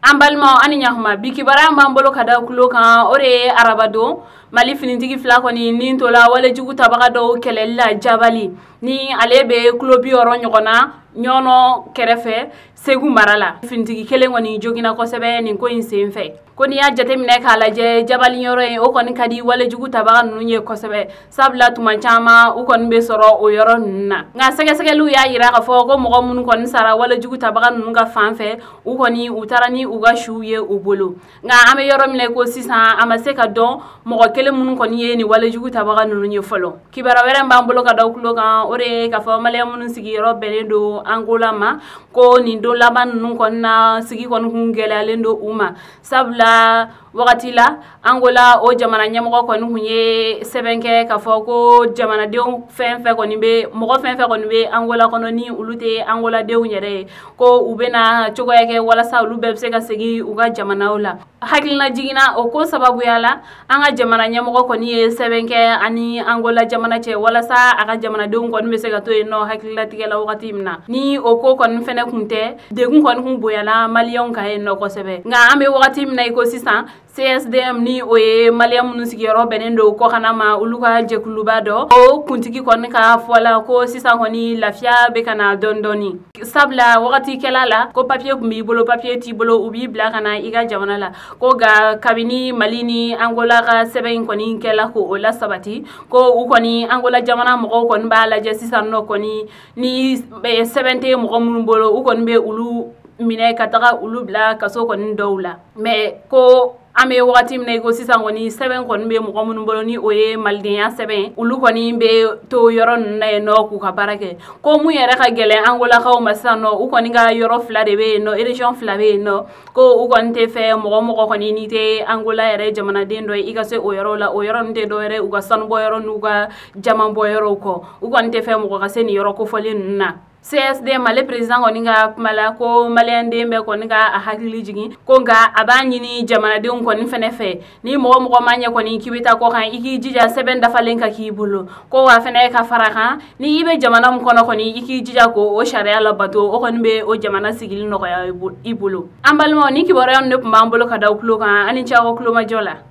Ambalma ani nyahuma bikibara mambolo kada kulo kan ore arabado mali finitigi fila koni ni tola wala jugu tabaga do kelella jabali ni alebe kulo bi oro nyogona nyono kerefe segu marala finitigi kelen woni jogina ko sebe ni ko insenfe koni ya jate mine kala je jabali yoro o koni kadi wala jugu tabaga nunye ko sebe sabla tuma chama u koni be soro o yoro na nga sege sege lu ya yira ka fo ko mo mun koni sara wala jugu tabaga nunga fanfe u koni utarani uga shuye ubolo nga ame yoro mine ko sisa amase ka don mo kele mun koni ye ni wala jugu tabaga nunye folo kibara were mbambolo ka dawkulo kan ore ka fo male mun sigi yoro belendo Angola ma ko ni do laban nun konna sigi kon hungela lendo uma sabla wakati la Angola o jamana nyamoko kon hunye sebenke ka fo ko jamana de fenfe kon be mo fenfe kon be Angola kono ni ulute Angola de nyere ko ubena chogo yake wala sa ulu bebse ka sigi uga jamana ola hakilna jigina o ko sababu yala anga jamana nyamoko kon ye sebenke ani Angola jamana che wala sa aga jamana de kon be se ka to no hakilna tigela wakati mna ni o ko kon fene kunte de kon hun boyala malion ka no ko sebe nga ambe wakati mna iko sisan CSDM ni oye maliam nusiki yoro benendo ko kanama uluka jekuluba do o kuntiki kon ka fola ko sisan honi lafia be kana dondoni sabla wakati kelala ko papier kumbi bolo papier ti bolo ubi bla kana iga jamana la ko ga kabini malini Angola ka seben koni kela ko ola sabati ko u koni Angola jamana mo kon bala je sisan no koni ni 70 mo mun bolo u kon be ulu mine kataka ulu bla kaso kon dowla me ko ame wakati mne ko sisan koni 7 kon be mo mun bolo ni oye maldiya 7 ulu koni be to yoro na no ku ka barake ko mu yere ka gele Angola ka o masano u koni ga yoro fla de be no region fla be no ko u kon te fe mo koni ni te Angola yere jamana den do iga se o yoro la o yoro nte do yere u ga san bo yoro nu ga jaman bo yoro ko u kon te fe mo ka se ni yoro ko folin na CSD male president oninga mala ko malende mbe ko ninga a hakili jigi ko nga abani ni jamana de ko ni fenefe ni mo manya ko ni kibita ko kan iki jija 7 dafa lenka ki bulu ko wa fene ka faraka ni ibe jamana m kono ko ni iki jija ko o sharia la bato o ko be o jamana sigil no ko ya ibulu ambalmo ni kiboro on ne mbambolo ka daw klo kan ani chawo klo ma jola